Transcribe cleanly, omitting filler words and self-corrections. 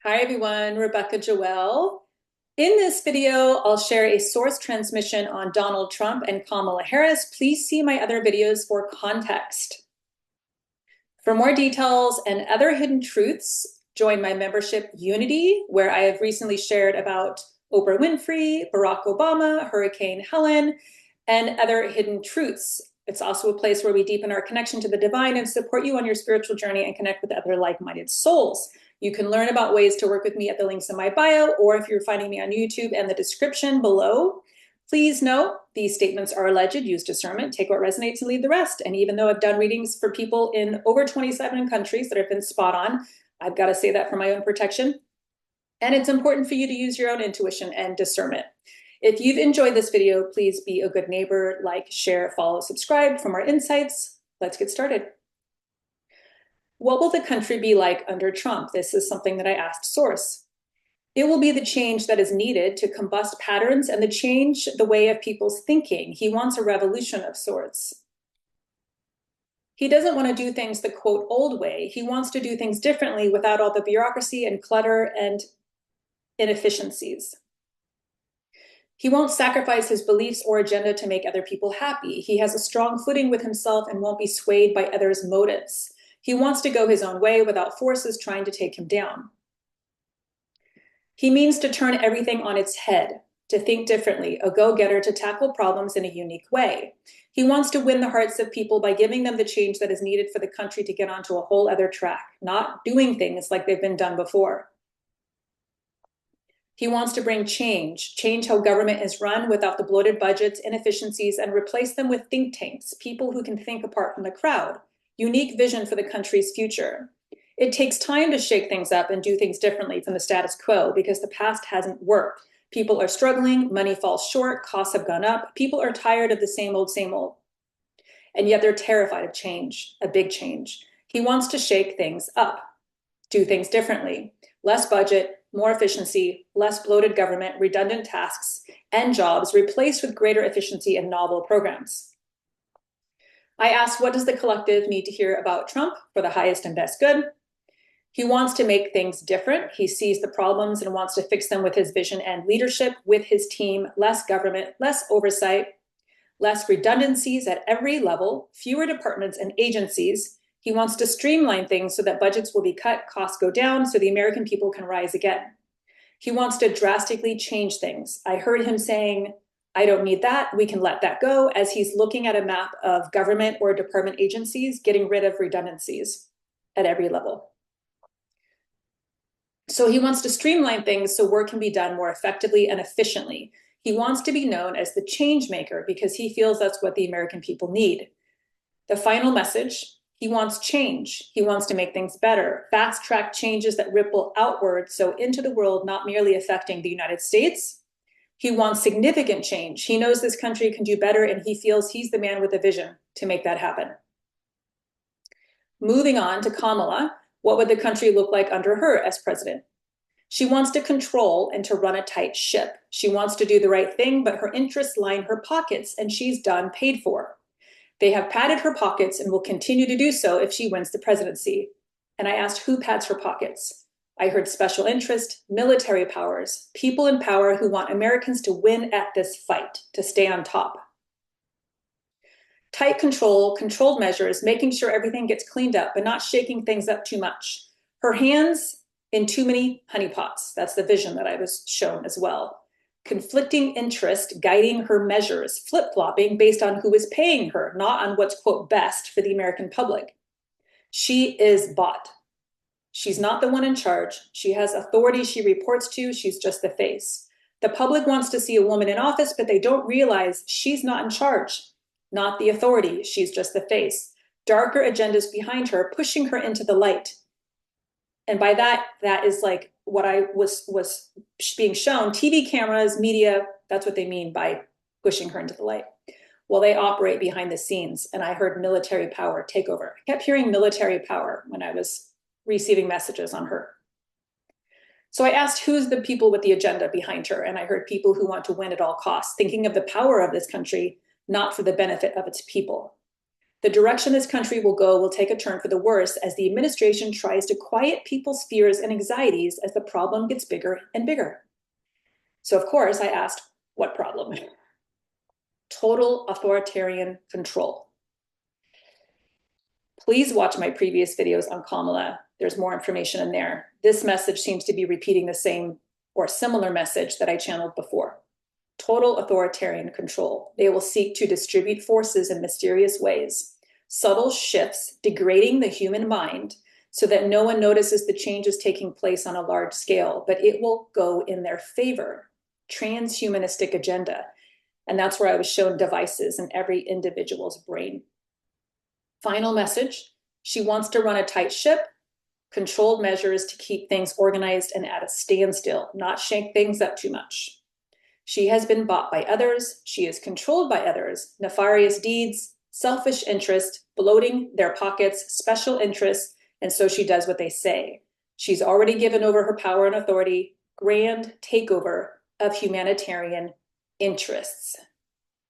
Hi everyone, Rebecca Joelle. In this video, I'll share a source transmission on Donald Trump and Kamala Harris. Please see my other videos for context. For more details and other hidden truths, join my membership Unity, where I have recently shared about Oprah Winfrey, Barack Obama, Hurricane Helen, and other hidden truths. It's also a place where we deepen our connection to the divine and support you on your spiritual journey and connect with other like-minded souls. You can learn about ways to work with me at the links in my bio, or if you're finding me on YouTube and the description below. Please note, these statements are alleged, use discernment, take what resonates and leave the rest. And even though I've done readings for people in over 27 countries that have been spot on, I've got to say that for my own protection. And it's important for you to use your own intuition and discernment. If you've enjoyed this video, please be a good neighbor, like, share, follow, subscribe for more insights. Let's get started. What will the country be like under Trump? This is something that I asked Source. It will be the change that is needed to combust patterns and to change the way of people's thinking. He wants a revolution of sorts. He doesn't want to do things the quote old way. He wants to do things differently without all the bureaucracy and clutter and inefficiencies. He won't sacrifice his beliefs or agenda to make other people happy. He has a strong footing with himself and won't be swayed by others' motives. He wants to go his own way without forces trying to take him down. He means to turn everything on its head, to think differently, a go-getter to tackle problems in a unique way. He wants to win the hearts of people by giving them the change that is needed for the country to get onto a whole other track, not doing things like they've been done before. He wants to bring change how government is run without the bloated budgets, inefficiencies, and replace them with think tanks, people who can think apart from the crowd. Unique vision for the country's future. It takes time to shake things up and do things differently from the status quo because the past hasn't worked. People are struggling, money falls short, costs have gone up, people are tired of the same old, same old. And yet they're terrified of change, a big change. He wants to shake things up, do things differently. Less budget, more efficiency, less bloated government, redundant tasks, and jobs replaced with greater efficiency and novel programs. I asked, what does the collective need to hear about Trump for the highest and best good? He wants to make things different. He sees the problems and wants to fix them with his vision and leadership, with his team, less government, less oversight, less redundancies at every level, fewer departments and agencies. He wants to streamline things so that budgets will be cut, costs go down, so the American people can rise again. He wants to drastically change things. I heard him saying, I don't need that, we can let that go, as he's looking at a map of government or department agencies, getting rid of redundancies at every level. So he wants to streamline things so work can be done more effectively and efficiently. He wants to be known as the change maker because he feels that's what the American people need. The final message, he wants change. He wants to make things better, fast-track changes that ripple outward, so into the world, not merely affecting the United States. He wants significant change. He knows this country can do better, and he feels he's the man with a vision to make that happen. Moving on to Kamala, what would the country look like under her as president? She wants to control and to run a tight ship. She wants to do the right thing, but her interests line her pockets, and she's done paid for. They have padded her pockets and will continue to do so if she wins the presidency. And I asked, who pads her pockets? I heard special interest, military powers, people in power who want Americans to win at this fight, to stay on top. Tight control, controlled measures, making sure everything gets cleaned up, but not shaking things up too much. Her hands in too many honeypots. That's the vision that I was shown as well. Conflicting interest guiding her measures, flip-flopping based on who is paying her, not on what's, quote, best for the American public. She is bought. She's not the one in charge. She has authority she reports to. She's just the face. The public wants to see a woman in office, but they don't realize she's not in charge, not the authority. She's just the face. Darker agendas behind her, pushing her into the light. And by that, that is like what I was being shown. TV cameras, media, that's what they mean by pushing her into the light. Well, they operate behind the scenes, and I heard military power take over. I kept hearing military power when I was receiving messages on her. So I asked, who's the people with the agenda behind her? And I heard people who want to win at all costs, thinking of the power of this country, not for the benefit of its people. The direction this country will go will take a turn for the worse as the administration tries to quiet people's fears and anxieties as the problem gets bigger and bigger. So, of course, I asked, what problem? Total authoritarian control. Please watch my previous videos on Kamala. There's more information in there. This message seems to be repeating the same or similar message that I channeled before. Total authoritarian control. They will seek to distribute forces in mysterious ways, subtle shifts degrading the human mind so that no one notices the changes taking place on a large scale, but it will go in their favor. Transhumanistic agenda. And that's where I was shown devices in every individual's brain. Final message, she wants to run a tight ship, controlled measures to keep things organized and at a standstill, not shake things up too much. She has been bought by others. She is controlled by others. Nefarious deeds, selfish interest, bloating their pockets, special interests, and so she does what they say. She's already given over her power and authority, grand takeover of humanitarian interests.